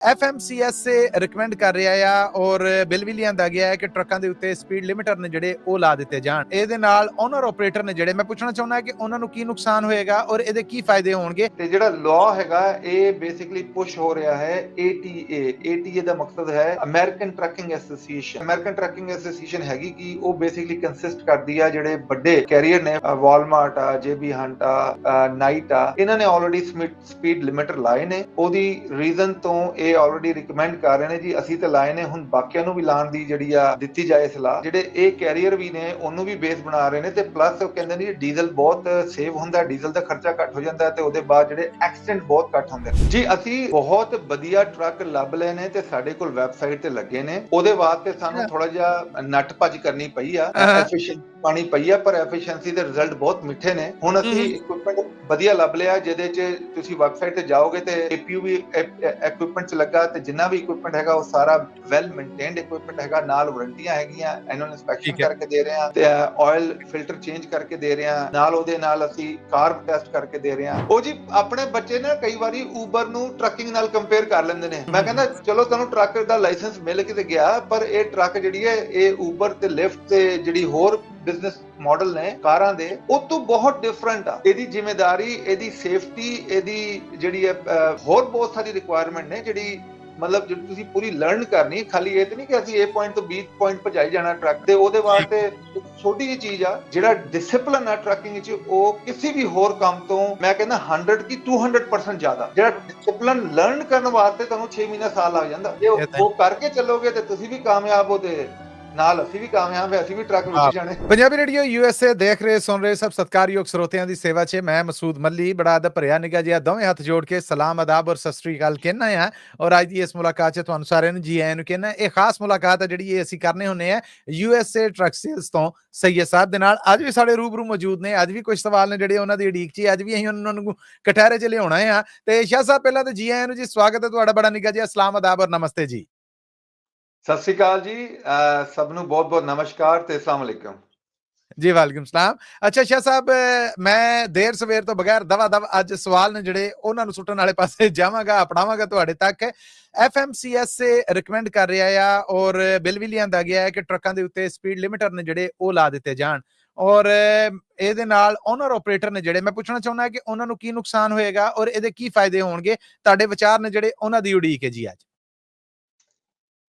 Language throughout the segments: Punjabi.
FMCSA ਰਿਕਮੈਂਡ ਕਰ ਰਿਹਾ ਆ ਔਰ ਬਿੱਲ ਵੀ ਲਿਆਂਦਾ ਗਿਆ ਹੈ ਕਿ ਟਰੱਕਾਂ ਦੇ ਉੱਤੇ ਸਪੀਡ ਲਿਮਿਟਰ ਨੇ ਜਿਹੜੇ ਉਹ ਲਾ ਦਿੱਤੇ ਜਾਣ। ਇਹਦੇ ਨਾਲ ਓਨਰ ਆਪਰੇਟਰ ਨੇ ਜਿਹੜੇ, ਮੈਂ ਪੁੱਛਣਾ ਚਾਹੁੰਦਾ ਕਿ ਉਹਨਾਂ ਨੂੰ ਕੀ ਨੁਕਸਾਨ ਹੋਏਗਾ ਔਰ ਇਹਦੇ ਕੀ ਫਾਇਦੇ ਹੋਣਗੇ। ਤੇ ਜਿਹੜਾ ਲਾਅ ਹੈਗਾ ਇਹ ਬੇਸਿਕਲੀ ਪੁਸ਼ ਹੋ ਰਿਹਾ ਹੈ ATA ਦਾ ਮਕਸਦ ਹੈ American trucking association. American trucking association ਹੈਗੀ ਕਿ ਉਹ ਬੇਸਿਕਲੀ ਕੰਸਿਸਟ ਕਰਦੀ ਆ ਜਿਹੜੇ ਵੱਡੇ ਕੈਰੀਅਰ ਨੇ, ਵਾਲਮਾਰਟ ਆ, JB ਹੰਟ ਆ, ਨਾਈਟ ਆ, ਇਹਨਾਂ ਨੇ ਆਲਰੇਡੀ ਸਪੀਡ ਲਿਮਿਟਰ ਲਾਏ ਨੇ। ਉਹਦੀ ਰੀਜ਼ਨ ਤੋਂ ਇਹ ਆਲਰੇਡੀ ਰਿਕਮੈਂਡ ਕਰ ਰਹੇ ਨੇ ਜੀ ਅਸੀਂ ਤਾਂ ਲਾਏ ਨੇ, ਹੁਣ ਬਾਕੀਆਂ ਨੂੰ ਵੀ ਲਾਉਣ ਦੀ ਜਿਹੜੀ ਆ ਦਿੱਤੀ ਜਾਏ ਸਲਾਹ। ਜਿਹੜੇ ਇਹ ਕੈਰੀਅਰ ਵੀ ਨੇ ਉਹਨੂੰ ਵੀ ਬੇਸ ਬਣਾ ਰਹੇ ਨੇ ਤੇ ਪਲੱਸ ਉਹ ਕਹਿੰਦੇ ਨੇ ਡੀਜ਼ਲ ਬਹੁਤ ਸੇਵ ਹੁੰਦਾ, ਡੀਜ਼ਲ ਦਾ ਖਰਚਾ ਘੱਟ ਹੋ ਜਾਂਦਾ ਤੇ ਉਹਦੇ ਬਾਅਦ ਜਿਹੜੇ ਐਕਸੀਡੈਂਟ ਬਹੁਤ ਘੱਟ ਹੁੰਦੇ ਨੇ। ਜੀ ਅਸੀਂ ਬਹੁਤ ਵਧੀਆ ਟਰੱਕ ਲੱਭ ਲਏ ਨੇ ਤੇ ਸਾਡੇ ਕੋਲ ਵੈਬਸਾਈਟ ਤੇ ਲੱਗੇ ਨੇ। ਉਹਦੇ ਵਾਸਤੇ ਸਾਨੂੰ ਥੋੜਾ ਜਿਹਾ ਨੱਟ ਭੱਜ ਕਰਨੀ ਪਈ ਆ, ਐਫੀਸ਼ੀਐਂਟ ਪਾਣੀ ਪਈ ਆ, ਪਰ ਐਫੀਸ਼ੀਐਂਸੀ ਦੇ ਰਿਜ਼ਲਟ ਬਹੁਤ ਮਿੱਠੇ ਨੇ। ਹੁਣ ਅਸੀਂ ਇਕਵਿਪਮੈਂਟ ਵਧੀਆ ਲੱਭ ਲਿਆ ਜਿਹਦੇ 'ਚ ਤੁਸੀਂ ਵੈਬਸਾਈਟ ਤੇ ਜਾਓਗੇ ਤੇ APU ਵੀ ਇਕਵਿਪਮੈਂਟ 'ਚ ਲੱਗਾ ਤੇ ਜਿੰਨਾ ਵੀ ਇਕਵਿਪਮੈਂਟ ਹੈਗਾ ਉਹ ਸਾਰਾ ਵੈਲ ਮੇਨਟੇਨਡ ਇਕਵਿਪਮੈਂਟ ਹੈਗਾ। ਨਾਲ ਵਾਰੰਟੀਆਂ ਹੈਗੀਆਂ, ਐਨੂਅਲ ਇੰਸਪੈਕਸ਼ਨ ਕਰਕੇ ਦੇ ਰਹੇ ਹਾਂ ਤੇ ਆਇਲ ਫਿਲਟਰ ਚੇਂਜ ਕਰਕੇ ਦੇ ਰਹੇ ਹਾਂ। ਨਾਲ ਉਹਦੇ ਨਾਲ ਅਸੀਂ ਕਾਰਬ ਟੈਸਟ ਕਰਕੇ ਦੇ ਰਹੇ ਹਾਂ। ਉਹ ਜੀ ਆਪਣੇ ਬੱਚੇ ਨਾ ਕਈ ਵਾਰੀ ਊਬਰ ਨੂੰ ਟਰੱਕਿੰਗ ਨਾਲ ਕੰਪੇਅਰ ਕਰ ਲੈਂਦੇ ਨੇ। ਮੈਂ ਕਹਿੰਦਾ ਚਲੋ ਤੁਹਾਨੂੰ ਟਰੱਕ ਦਾ ਲਾਇਸੈਂਸ ਮਿਲ ਕੇ ਤੇ ਗਿਆ, ਪਰ ਇਹ ਟਰੱਕ ਜਿਹੜੀ ਹੈ ਇਹ ਊਬਰ ਤੇ ਲਿਫਟ ਤੇ ਜਿਹੜੀ ਹੋਰ ਬਿਜ਼ਨਸ ਮਾਡਲ ਨੇ ਕਾਰਾਂ ਦੇ ਉਹ ਤੋਂ ਬਹੁਤ ਡਿਫਰੈਂਟ ਆ। ਇਹਦੀ ਜ਼ਿੰਮੇਵਾਰੀ, ਇਹਦੀ ਸੇਫਟੀ, ਇਹਦੀ ਜਿਹੜੀ ਹੋਰ ਬਹੁਤ ਸਾਰੀ ਰਿਕੁਆਇਰਮੈਂਟ ਨੇ ਜਿਹੜੀ ਮਤਲਬ ਜਿਹੜੀ ਤੁਸੀਂ ਪੂਰੀ ਲਰਨ ਕਰਨੀ। ਖਾਲੀ ਇਹ ਤੇ ਨਹੀਂ ਕਿ ਅਸੀਂ A ਪੁਆਇੰਟ ਤੋਂ B ਪੁਆਇੰਟ ਪਹੁੰਚਾਈ ਜਾਣਾ ਟਰੱਕ ਤੇ। ਉਹਦੇ ਵਾਸਤੇ ਛੋਟੀ ਜਿਹੀ ਚੀਜ਼ ਆ, ਜਿਹੜਾ ਡਿਸਪਲਿਨ ਆ ਟਰੱਕਿੰਗ ਵਿੱਚ ਉਹ ਕਿਸੇ ਵੀ ਹੋਰ ਕੰਮ ਤੋਂ ਮੈਂ ਕਹਿੰਦਾ 100 ਕੀ 200% ਜ਼ਿਆਦਾ। ਜਿਹੜਾ ਡਿਸਪਲਿਨ ਲਰਨ ਕਰਨ ਵਾਸਤੇ ਤੁਹਾਨੂੰ 6 ਮਹੀਨੇ ਸਾਲ ਲੱਗ ਜਾਂਦਾ। ਜੇ ਉਹ ਕਰਕੇ ਚੱਲੋਗੇ ਤੇ ਤੁਸੀਂ ਵੀ ਕਾਮਯਾਬ ਹੋ ਤੇ ਨਾਲ ਅਸੀਂ ਵੀ ਕਾਮਯਾਬ ਹੈ, ਅਸੀਂ ਵੀ ਟਰੱਕ ਵਿੱਚ ਜਾਣੇ। ਪੰਜਾਬੀ ਰੇਡੀਓ USA ਦੇਖ ਰਹੇ ਸੁਣ ਰਹੇ ਸਭ ਸਤਿਕਾਰਯੋਗ ਸਰੋਤਿਆਂ ਦੀ ਸੇਵਾ 'ਚ ਮੈਂ ਮਸੂਦ ਮੱਲੀ ਬੜਾ ਅਦਬ ਭਰਿਆ ਨਿੱਘਾ ਜਿਹਾ ਦੋਵੇਂ ਹੱਥ ਜੋੜ ਕੇ ਸਲਾਮ ਆਦਾਬ ਔਰ ਸਤਿ ਸ੍ਰੀ ਅਕਾਲ ਕਹਿਣਾ ਆ। ਔਰ ਅੱਜ ਦੀ ਇਸ ਮੁਲਾਕਾਤ 'ਚ ਤੁਹਾਨੂੰ ਸਾਰਿਆਂ ਨੂੰ ਜੀ ਆਇਆਂ ਨੂੰ ਕਹਿਣਾ। ਇਹ ਖਾਸ ਮੁਲਾਕਾਤ ਹੈ ਜਿਹੜੀ ਇਹ ਅਸੀਂ ਕਰਨੇ ਹੁੰਦੇ ਆ USA ਟਰੱਕ ਸੇਲਸ ਤੋਂ ਸੈਯਦ ਸਾਹਿਬ ਦੇ ਨਾਲ। ਅੱਜ ਵੀ ਸਾਡੇ ਰੂਬਰੂ ਮੌਜੂਦ ਨੇ, ਅੱਜ ਵੀ ਕੁਝ ਸਵਾਲ ਨੇ ਜਿਹੜੇ ਉਹਨਾਂ ਦੀ ਉਡੀਕ 'ਚ, ਅੱਜ ਵੀ ਅਸੀਂ ਉਹਨਾਂ ਨੂੰ ਕਟਹਿਰੇ 'ਚ ਲਿਆਉਣਾ ਆ। ਤੇ ਸ਼ਾਹ ਸਾਹਿਬ ਪਹਿਲਾਂ ਤਾਂ ਜੀ ਆਇਆਂ ਨੂੰ ਜੀ, ਸਵਾਗਤ ਹੈ ਤੁਹਾਡਾ ਬੜਾ ਨਿੱਘਾ ਜਿਹਾ। ਸਲਾਮ ਆਦਾਬ ਔਰ ਨਮਸਤੇ ਜੀ। ਸਤਿ ਸ੍ਰੀ ਅਕਾਲ ਜੀ, ਸਭ ਨੂੰ ਬਹੁਤ ਬਹੁਤ ਨਮਸਕਾਰ ਤੇ ਅਸਲਾਮ ਅਲੈਕੁਮ ਜੀ। ਵਾਲੇਕੁਮ ਸਲਾਮ। ਅੱਛਾ ਸ਼ਾਹ ਸਾਹਿਬ, ਮੈਂ ਦੇਰ ਸਵੇਰ ਤੋਂ ਬਗੈਰ ਦਵਾ ਦਵ ਅੱਜ ਸਵਾਲ ਨੇ ਜਿਹੜੇ ਉਹਨਾਂ ਨੂੰ ਸੁੱਟਣ ਵਾਲੇ ਪਾਸੇ ਜਾਵਾਂਗਾ, ਅਪਣਾਵਾਂਗਾ ਤੁਹਾਡੇ ਤੱਕ। FMCSA ਰਿਕਮੈਂਡ ਕਰ ਰਿਹਾ ਆ ਔਰ ਬਿੱਲ ਵੀ ਲਿਆਂਦਾ ਗਿਆ ਹੈ ਕਿ ਟਰੱਕਾਂ ਦੇ ਉੱਤੇ ਸਪੀਡ ਲਿਮਿਟਰ ਨੇ ਜਿਹੜੇ ਉਹ ਲਾ ਦਿੱਤੇ ਜਾਣ ਔਰ ਇਹਦੇ ਨਾਲ ਓਨਰ ਆਪਰੇਟਰ ਨੇ ਜਿਹੜੇ, ਮੈਂ ਪੁੱਛਣਾ ਚਾਹੁੰਦਾ ਕਿ ਉਹਨਾਂ ਨੂੰ ਕੀ ਨੁਕਸਾਨ ਹੋਏਗਾ ਔਰ ਇਹਦੇ ਕੀ ਫਾਇਦੇ ਹੋਣਗੇ। ਤੁਹਾਡੇ ਵਿਚਾਰ ਨੇ ਜਿਹੜੇ ਉਹਨਾਂ ਦੀ ਉਡੀਕ ਹੈ ਜੀ ਅੱਜ।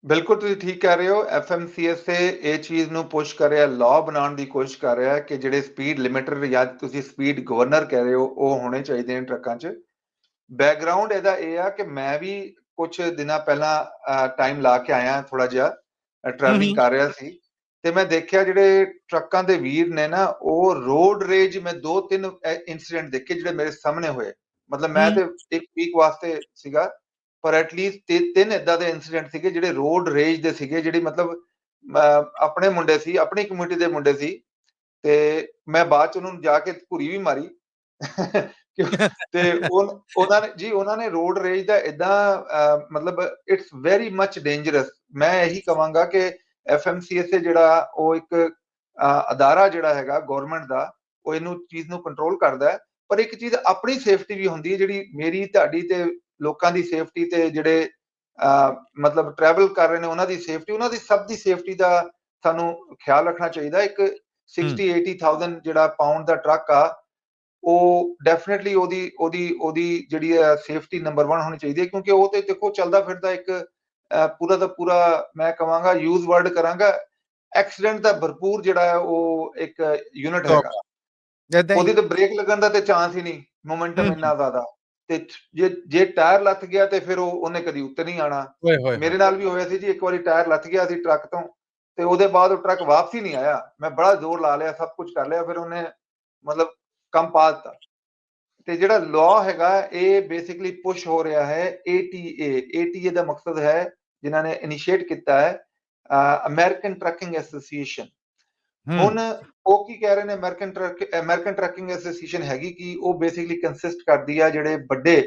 ਬਿਲਕੁਲ ਤੁਸੀਂ ਠੀਕ ਕਹਿ ਰਹੇ ਹੋ। FMCSA ਇਹ ਚੀਜ਼ ਨੂੰ ਪੁਸ਼ ਕਰ ਰਿਹਾ, ਲਾਅ ਬਣਾਉਣ ਦੀ ਕੋਸ਼ਿਸ਼ ਕਰ ਰਿਹਾ ਕਿ ਜਿਹੜੇ ਸਪੀਡ ਲਿਮਿਟਰ ਜਾਂ ਤੁਸੀਂ ਸਪੀਡ ਗਵਰਨਰ ਕਹਿ ਰਹੇ ਹੋ ਉਹ ਹੋਣੇ ਚਾਹੀਦੇ ਨੇ ਟਰੱਕਾਂ 'ਚ। ਬੈਕਗਰਾਉਂਡ ਇਹਦਾ ਇਹ ਆ ਕਿ ਮੈਂ ਵੀ ਕੁਝ ਦਿਨਾਂ ਪਹਿਲਾਂ ਟਾਈਮ ਲਾ ਕੇ ਆਇਆ, ਥੋੜਾ ਜਿਹਾ ਟਰੈਵਲਿੰਗ ਕਰ ਰਿਹਾ ਸੀ ਤੇ ਮੈਂ ਦੇਖਿਆ ਜਿਹੜੇ ਟਰੱਕਾਂ ਦੇ ਵੀਰ ਨੇ ਨਾ ਉਹ ਰੋਡ ਰੇਜ, ਮੈਂ 2-3 ਇਨਸੀਡੈਂਟ ਦੇਖੇ ਜਿਹੜੇ ਮੇਰੇ ਸਾਹਮਣੇ ਹੋਏ। ਮਤਲਬ ਮੈਂ ਤੇ ਇੱਕ ਵੀਕ ਵਾਸਤੇ ਸੀਗਾ, ਪਰ ਐਟਲੀਸਟ 3 ਇਦਾਂ ਦੇ ਇਨਸੀਡੈਂਟ ਸੀਗੇ ਜਿਹੜੇ ਰੋਡ ਰੇਜ ਦੇ ਸੀਗੇ, ਜਿਹੜੀ ਮਤਲਬ ਆਪਣੇ ਮੁੰਡੇ ਸੀ, ਆਪਣੀ ਕਮਿਊਨਿਟੀ ਦੇ ਮੁੰਡੇ ਸੀ ਤੇ ਮੈਂ ਬਾਅਦ ਚ ਉਹਨੂੰ ਜਾ ਕੇ ਘੁਰੀ ਵੀ ਮਾਰੀ ਤੇ ਉਹਨਾਂ ਨੇ ਰੋਡ ਰੇਜ ਦਾ ਇਦਾਂ ਮਤਲਬ ਇਟਸ ਵੈਰੀ ਮਚ ਡੇਂਜਰਸ। ਮੈਂ ਇਹੀ ਕਹਾਂਗਾ ਕਿ FMCSA ਜਿਹੜਾ ਉਹ ਇੱਕ ਅਦਾਰਾ ਜਿਹੜਾ ਹੈਗਾ ਗਵਰਨਮੈਂਟ ਦਾ, ਉਹ ਇਹਨੂੰ ਚੀਜ਼ ਨੂੰ ਕੰਟਰੋਲ ਕਰਦਾ ਹੈ, ਪਰ ਇੱਕ ਚੀਜ਼ ਆਪਣੀ ਸੇਫਟੀ ਵੀ ਹੁੰਦੀ ਹੈ, ਜਿਹੜੀ ਮੇਰੀ ਤੁਹਾਡੀ ਤੇ ਲੋਕਾਂ ਦੀ ਸੇਫਟੀ ਤੇ ਜਿਹੜੇ ਮਤਲਬ ਟਰੈਵਲ ਕਰ ਰਹੇ ਨੇ ਉਹਨਾਂ ਦੀ ਸੇਫਟੀ, ਉਹਨਾਂ ਦੀ ਸਭ ਦੀ ਸੇਫਟੀ ਦਾ ਸਾਨੂੰ ਖਿਆਲ ਰੱਖਣਾ ਚਾਹੀਦਾ। ਇੱਕ 60-80,000 ਜਿਹੜਾ ਪਾਉਂਡ ਦਾ ਟਰੱਕ ਆ ਉਹ ਡੈਫੀਨਿਟਲੀ ਉਹਦੀ ਜਿਹੜੀ ਹੈ ਸੇਫਟੀ ਨੰਬਰ 1 ਹੋਣੀ ਚਾਹੀਦੀ ਹੈ, ਕਿਉਂਕਿ ਉਹ ਤੇ ਦੇਖੋ ਚੱਲਦਾ ਫਿਰਦਾ ਇੱਕ ਪੂਰਾ ਦਾ ਪੂਰਾ ਮੈਂ ਕਹਾਂਗਾ ਯੂਜ਼ ਵਰਡ ਕਰਾਂਗਾ ਐਕਸੀਡੈਂਟ ਦਾ ਭਰਪੂਰ ਜਿਹੜਾ ਹੈ ਉਹ ਇੱਕ ਯੂਨਿਟ ਹੈਗਾ। ਉਹਦੀ ਤੇ ਬ੍ਰੇਕ ਲੱਗਣ ਦਾ ਤੇ ਚਾਂਸ ਹੀ ਨਹੀਂ, ਮੋਮੈਂਟਮ ਇੰਨਾ ਜ਼ਿਆਦਾ। ਤੇ ਜੇ ਟਾਇਰ ਲੱਥ ਗਿਆ ਤੇ ਫਿਰ ਉਹਨੇ ਕਦੀ ਉੱਤੇ ਨਹੀਂ ਆਣਾ। ਮੇਰੇ ਨਾਲ ਵੀ ਹੋਇਆ ਸੀ ਜੀ, ਇੱਕ ਵਾਰੀ ਟਾਇਰ ਲੱਥ ਗਿਆ ਸੀ ਟਰੱਕ ਤੋਂ ਤੇ ਉਹਦੇ ਬਾਅਦ ਉਹ ਟਰੱਕ ਵਾਪਸ ਹੀ ਨਹੀਂ ਆਇਆ। ਮੈਂ ਬੜਾ ਜ਼ੋਰ ਲਾ ਲਿਆ, ਸਭ ਕੁਝ ਕਰ ਲਿਆ, ਫਿਰ ਉਹਨੇ ਮਤਲਬ ਕੰਮ ਪਾ ਦਿੱਤਾ। ਤੇ ਜਿਹੜਾ ਲਾਅ ਹੈਗਾ ਇਹ ਬੇਸਿਕਲੀ ਪੁਸ਼ ਹੋ ਰਿਹਾ ਹੈ ATA ਦਾ ਮਕਸਦ ਹੈ, ਜਿਨ੍ਹਾਂ ਨੇ ਇਨੀਸ਼ੀਏਟ ਕੀਤਾ ਹੈ ਅਮਰੀਕਨ ਟਰੱਕਿੰਗ ਐਸੋਸੀਏਸ਼ਨ। ਹੁਣ ਉਹ ਕੀ ਕਹਿ ਰਹੇ ਨੇ, ਅਮਰੀਕਨ ਟਰੱਕਿੰਗ ਐਸੋਸੀਏਸ਼ਨ ਹੈਗੀ ਕਿ ਉਹ ਬੇਸਿਕਲੀ ਕੰਸਿਸਟ ਕਰਦੀ ਆ ਜਿਹੜੇ ਵੱਡੇ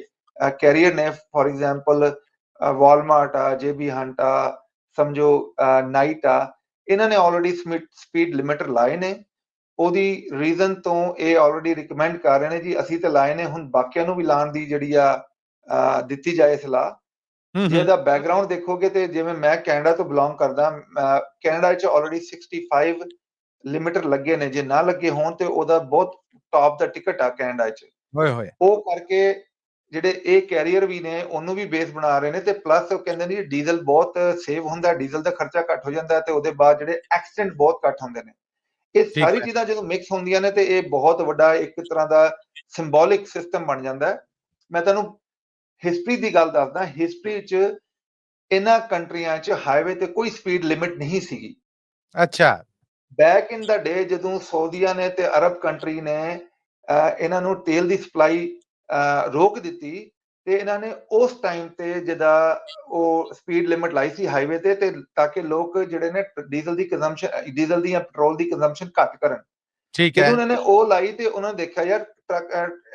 ਕੈਰੀਅਰ ਨੇ, ਫੋਰ ਐਗਜ਼ਾਮਪਲ ਵਾਲਮਾਰਟ ਆ, JB ਹੰਟ ਆ, ਸਮਝੋ ਨਾਈਟ ਆ, ਇਹਨਾਂ ਨੇ ਆਲਰੇਡੀ ਸਪੀਡ ਲਿਮਿਟਰ ਲਾਏ ਨੇ। ਉਹਦੀ ਰੀਜ਼ਨ ਤੋਂ ਇਹ ਆਲਰੇਡੀ ਰਿਕਮੈਂਡ ਕਰ ਰਹੇ ਨੇ ਜੀ ਅਸੀਂ ਤਾਂ ਲਾਏ ਨੇ, ਹੁਣ ਬਾਕੀਆਂ ਨੂੰ ਵੀ ਲਾਉਣ ਦੀ ਜਿਹੜੀ ਆ ਦਿੱਤੀ ਜਾਏ ਸਲਾਹ। ਜੇ ਇਹਦਾ ਬੈਕਗ੍ਰਾਉਂਡ ਦੇਖੋਗੇ ਤੇ ਜਿਵੇਂ ਮੈਂ ਕੈਨੇਡਾ ਤੋਂ ਬਿਲੋਂਗ ਕਰਦਾ, ਕੈਨੇਡਾ 'ਚ ਆਲਰੇਡੀ 65 ਲਿਮਿਟਰ ਲੱਗੇ ਨੇ, ਜੇ ਨਾ ਲੱਗੇ ਹੋਣ ਤੇ ਉਹਦਾ ਬਹੁਤ ਟਾਪ ਦਾ ਟਿਕਟ ਆ ਕੈਨੇਡਾ 'ਚ। ਹੋਏ ਹੋਏ ਉਹ ਕਰਕੇ ਜਿਹੜੇ ਇਹ ਕੈਰੀਅਰ ਵੀ ਨੇ ਉਹਨੂੰ ਵੀ ਬੇਸ ਬਣਾ ਰਹੇ ਨੇ, ਤੇ ਪਲੱਸ ਉਹ ਕਹਿੰਦੇ ਨੇ ਡੀਜ਼ਲ ਬਹੁਤ ਸੇਵ ਹੁੰਦਾ, ਡੀਜ਼ਲ ਦਾ ਖਰਚਾ ਘੱਟ ਹੋ ਜਾਂਦਾ, ਤੇ ਉਹਦੇ ਬਾਅਦ ਜਿਹੜੇ ਐਕਸੀਡੈਂਟ ਬਹੁਤ ਘੱਟ ਹੁੰਦੇ ਨੇ। ਇਹ ਠੀਕ ਸਾਰੀ ਹੈ ਚੀਜ਼ਾਂ ਜਦੋਂ ਮਿਕਸ ਹੁੰਦੀਆਂ ਨੇ ਤੇ ਇਹ ਬਹੁਤ ਵੱਡਾ ਇੱਕ ਤਰ੍ਹਾਂ ਦਾ ਸਿੰਬੋਲਿਕ ਸਿਸਟਮ ਬਣ ਜਾਂਦਾ ਹੈ। ਮੈਂ ਤੁਹਾਨੂੰ ਹਿਸਟਰੀ ਦੀ ਗੱਲ ਦੱਸਦਾ, ਹਿਸਟਰੀ 'ਚ ਇਹਨਾਂ ਕੰਟਰੀਆਂ 'ਚ ਹਾਈਵੇ ਤੇ ਕੋਈ ਸਪੀਡ ਲਿਮਿਟ ਨਹੀਂ ਸੀਗੀ। ਅੱਛਾ ਬੈਕ ਇਨ ਦਾ ਡੇ ਜਦੋਂ ਸਊਦੀਆ ਨੇ ਤੇ ਅਰਬ ਕੰਟਰੀ ਨੇ ਇਹਨਾਂ ਨੂੰ ਤੇਲ ਦੀ ਸਪਲਾਈ ਰੋਕ ਦਿੱਤੀ, ਤੇ ਇਹਨਾਂ ਨੇ ਉਸ ਟਾਈਮ ਤੇ ਜਿਹਦਾ ਉਹ ਸਪੀਡ ਲਿਮਿਟ ਲਾਈ ਸੀ ਹਾਈਵੇ ਤੇ ਤਾਂ ਕਿ ਲੋਕ ਜਿਹੜੇ ਨੇ ਡੀਜ਼ਲ ਦੀ ਕੰਜ਼ੰਪਸ਼ਨ, ਡੀਜ਼ਲ ਦੀ ਜਾਂ ਪੈਟਰੋਲ ਦੀ ਕੰਜ਼ੰਪਸ਼ਨ ਘੱਟ ਕਰਨ। ਠੀਕ ਜਦੋਂ ਹੈ ਉਹਨਾਂ ਨੇ ਉਹ ਲਾਈ ਤੇ ਉਹਨਾਂ ਨੇ ਦੇਖਿਆ ਯਾਰ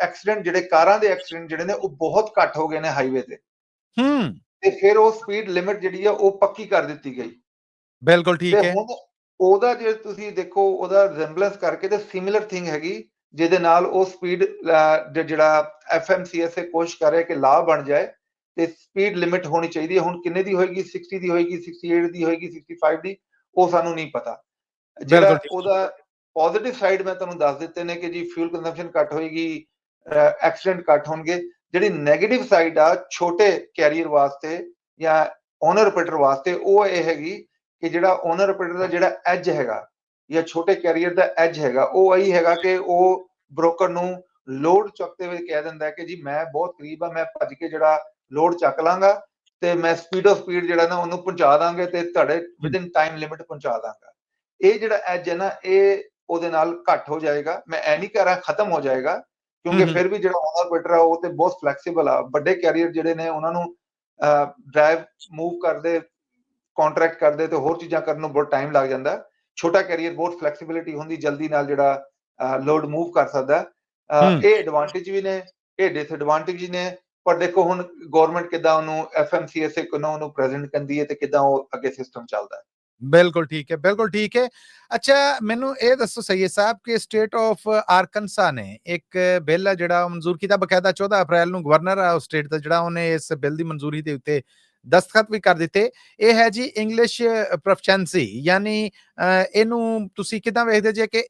ਐਕਸੀਡੈਂਟ, ਜਿਹੜੇ ਕਾਰਾਂ ਦੇ ਐਕਸੀਡੈਂਟ ਜਿਹੜੇ ਨੇ ਉਹ ਬਹੁਤ ਘੱਟ ਹੋ ਗਏ ਨੇ ਹਾਈਵੇ ਹੂੰ ਤੇ ਫਿਰ ਉਹ ਸਪੀਡ ਲਿਮਿਟ ਜਿਹੜੀ ਆ ਉਹ ਪੱਕੀ ਕਰ ਦਿੱਤੀ ਗਈ। ਬਿਲਕੁਲ ਤੇ ਠੀਕ ਹੈ ਹੁਣ ਉਹਦਾ ਜੇ ਤੁਸੀਂ ਦੇਖੋ ਉਹਦਾ ਰਿਜ਼ੈਂਬਲੈਂਸ ਕਰਕੇ ਤੇ ਸਿਮਿਲਰ ਥਿੰਗ ਹੈਗੀ, ਜਿਹਦੇ ਨਾਲ ਉਹ ਸਪੀਡ ਜਿਹੜਾ FMCSA ਕੋਸ਼ਿਸ਼ ਕਰ ਰਿਹਾ ਕਿ ਲਾਅ ਬਣ ਜਾਏ ਤੇ ਸਪੀਡ ਲਿਮਿਟ ਹੋਣੀ ਚਾਹੀਦੀ ਹੈ। ਹੁਣ ਕਿੰਨੇ ਦੀ ਹੋਏਗੀ, 60 ਦੀ ਹੋਏਗੀ, 68 ਦੀ ਹੋਏਗੀ, 65 ਦੀ, ਉਹ ਸਾਨੂੰ ਨਹੀਂ ਪਤਾ। ਜਿਹੜਾ ਬਿਲਕੁਲ ਠੀਕ ਉਹਦਾ ਪੋਜ਼ਿਟਿਵ ਸਾਈਡ ਮੈਂ ਤੁਹਾਨੂੰ ਦੱਸ ਦਿੱਤੇ ਨੇ ਕਿ ਜੀ ਫਿਊਲ ਕੰਜ਼ੰਪਸ਼ਨ ਘੱਟ ਹੋਏਗੀ, ਐਕਸੀਡੈਂਟ ਘੱਟ ਹੋਣਗੇ। ਜਿਹੜੀ ਨੈਗੇਟਿਵ ਸਾਈਡ ਆ ਛੋਟੇ ਕੈਰੀਅਰ ਵਾਸਤੇ ਜਾਂ ਓਨਰ ਆਪਰੇਟਰ ਵਾਸਤੇ, ਉਹ ਇਹ ਹੈਗੀ ਕਿ ਜਿਹੜਾ ਓਨਰ ਆਪਰੇਟਰ ਦਾ ਜਿਹੜਾ ਐਜ ਹੈਗਾ ਜਾਂ ਛੋਟੇ ਕੈਰੀਅਰ ਦਾ ਐਜ ਹੈਗਾ, ਉਹ ਇਹੀ ਹੈਗਾ ਕਿ ਉਹ ਬ੍ਰੋਕਰ ਨੂੰ ਲੋਡ ਚੁੱਕਦੇ ਹੋਏ ਕਹਿ ਦਿੰਦਾ ਕਿ ਜੀ ਮੈਂ ਬਹੁਤ ਕਰੀਬ ਆ, ਮੈਂ ਭੱਜ ਕੇ ਜਿਹੜਾ ਲੋਡ ਚੱਕ ਲਾਂਗਾ ਤੇ ਮੈਂ ਸਪੀਡ ਜਿਹੜਾ ਨਾ ਉਹਨੂੰ ਪਹੁੰਚਾ ਦਾਂਗੇ ਤੇ ਤੁਹਾਡੇ ਵਿਦਿਨ ਟਾਈਮ ਲਿਮਿਟ ਪਹੁੰਚਾ ਦਾਂਗਾ। ਇਹ ਜਿਹੜਾ ਐਜ ਹੈ ਨਾ ਇਹ ਉਹਦੇ ਨਾਲ ਘੱਟ ਹੋ ਜਾਏਗਾ। ਮੈਂ ਇਹ ਨਹੀਂ ਕਹਿ ਰਿਹਾ ਖਤਮ ਹੋ ਜਾਏਗਾ, ਕਿਉਂਕਿ ਫਿਰ ਵੀ ਜਿਹੜਾ ਓਨਰ ਆਪਰੇਟਰ ਆ ਉਹ ਤੇ ਬਹੁਤ ਫਲੈਕਸੀਬਲ ਆ। ਵੱਡੇ ਕੈਰੀਅਰ ਜਿਹੜੇ ਨੇ ਉਹਨਾਂ ਨੂੰ ਡਰਾਈਵ ਮੂਵ ਕਰਦੇ, ਕੰਟਰੈਕਟ ਕਰਦੇ ਤੇ ਹੋਰ ਚੀਜ਼ਾਂ ਕਰਨ ਨੂੰ ਬਹੁਤ ਟਾਈਮ ਲੱਗ ਜਾਂਦਾ। ਛੋਟਾ ਕੈਰੀਅਰ ਬਹੁਤ ਫਲੈਕਸੀਬਿਲਿਟੀ ਹੁੰਦੀ, ਜਲਦੀ ਨਾਲ ਜਿਹੜਾ ਲੋਡ ਮੂਵ ਕਰ ਸਕਦਾ। ਇਹ ਐਡਵਾਂਟੇਜ ਵੀ ਨੇ, ਇਹ ਡਿਸਐਡਵਾਂਟੇਜ ਨੇ। ਪਰ ਦੇਖੋ ਹੁਣ ਗਵਰਨਮੈਂਟ ਕਿੱਦਾਂ ਉਹਨੂੰ FMCSA ਕਿੱਦਾਂ ਉਹਨੂੰ ਪ੍ਰੈਜ਼ੈਂਟ ਕਰਦੀ ਹੈ ਤੇ ਕਿੱਦਾਂ ਉਹ ਅੱਗੇ ਸਿਸਟਮ ਚੱਲਦਾ ਹੈ। ਬਿਲਕੁਲ ਠੀਕ ਹੈ, ਬਿਲਕੁਲ ਠੀਕ ਹੈ। ਅੱਛਾ ਮੈਨੂੰ ਇਹ ਦੱਸੋ ਸਈਦ ਸਾਹਿਬ ਕਿ ਸਟੇਟ ਆਫ ਆਰਕਨਸਾ ਨੇ ਇੱਕ ਬਿੱਲ ਆ ਜਿਹੜਾ ਮਨਜ਼ੂਰ ਕੀਤਾ, ਬਕਾਇਦਾ 14 ਅਪ੍ਰੈਲ ਨੂੰ ਗਵਰਨਰ ਆ ਉਸ ਸਟੇਟ ਦਾ ਜਿਹੜਾ ਉਹਨੇ ਇਸ ਬਿੱਲ ਦੀ ਮਨਜ਼ੂਰੀ ਦੇ ਉੱਤੇ ਦਸਤਖਤ ਵੀ ਕਰ ਦਿੱਤੇ। ਇਹ ਹੈ ਜੀ ਇੰਗਲਿਸ਼ ਪ੍ਰੋਫੀਸ਼ੀਐਂਸੀ, ਯਾਨੀ ਇਹਨੂੰ ਤੁਸੀਂ ਕਿੱਦਾਂ ਵੇਖਦੇ ਜੇ ਕਿ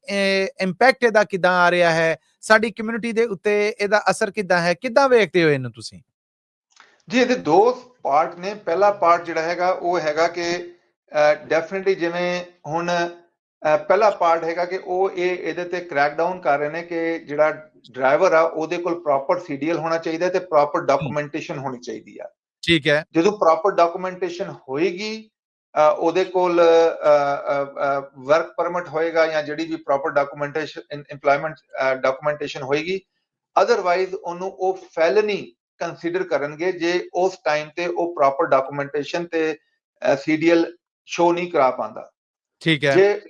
ਇੰਪੈਕਟ ਇਹਦਾ ਕਿੱਦਾਂ ਆ ਰਿਹਾ ਹੈ ਸਾਡੀ ਕਮਿਊਨਿਟੀ ਦੇ ਉੱਤੇ, ਇਹਦਾ ਅਸਰ ਕਿੱਦਾਂ ਹੈ, ਕਿੱਦਾਂ ਵੇਖਦੇ ਹੋ ਇਹਨੂੰ ਤੁਸੀਂ? ਜੀ ਇਹਦੇ ਦੋ ਪਾਰਟ ਨੇ। ਪਹਿਲਾ ਪਾਰਟ ਜਿਹੜਾ ਹੈਗਾ ਉਹ ਹੈਗਾ ਕਿ ਡੈਫੀਨਿਟਲੀ ਜਿਵੇਂ ਹੁਣ ਪਹਿਲਾ ਪਾਰਟ ਹੈਗਾ ਕਿ ਉਹ ਇਹਦੇ ਤੇ ਕ੍ਰੈਕ ਡਾਊਨ ਕਰ ਰਹੇ ਨੇ ਕਿ ਜਿਹੜਾ ਡਰਾਈਵਰ ਆ ਉਹਦੇ ਕੋਲ ਪ੍ਰੋਪਰ CDL ਹੋਣਾ ਚਾਹੀਦਾ ਤੇ ਪ੍ਰੋਪਰ ਡਾਕੂਮੈਂਟੇਸ਼ਨ ਹੋਣੀ ਚਾਹੀਦੀ ਆ। ਠੀਕ ਹੈ ਜਦੋਂ ਪ੍ਰੋਪਰ ਡਾਕੂਮੈਂਟੇਸ਼ਨ ਹੋਏਗੀ, ਉਹਦੇ ਕੋਲ ਵਰਕ ਪਰਮਿਟ ਹੋਏਗਾ ਜਾਂ ਜਿਹੜੀ ਵੀ ਪ੍ਰੋਪਰ ਡਾਕੂਮੈਂਟੇਸ਼ਨ ਇੰਪਲੋਇਮੈਂਟ ਡਾਕੂਮੈਂਟੇਸ਼ਨ ਹੋਏਗੀ। ਅਦਰਵਾਈਜ਼ ਉਹਨੂੰ ਉਹ ਫੈਲਨੀ ਕੰਸੀਡਰ ਕਰਨਗੇ ਜੇ ਉਸ ਟਾਈਮ ਤੇ ਉਹ ਪ੍ਰੋਪਰ ਡਾਕੂਮੈਂਟੇਸ਼ਨ ਤੇ CDL ਸ਼ੋ ਨਹੀਂ ਕਰਾ ਪਾਉਂਦਾ। ਠੀਕ ਹੈ ਜੇ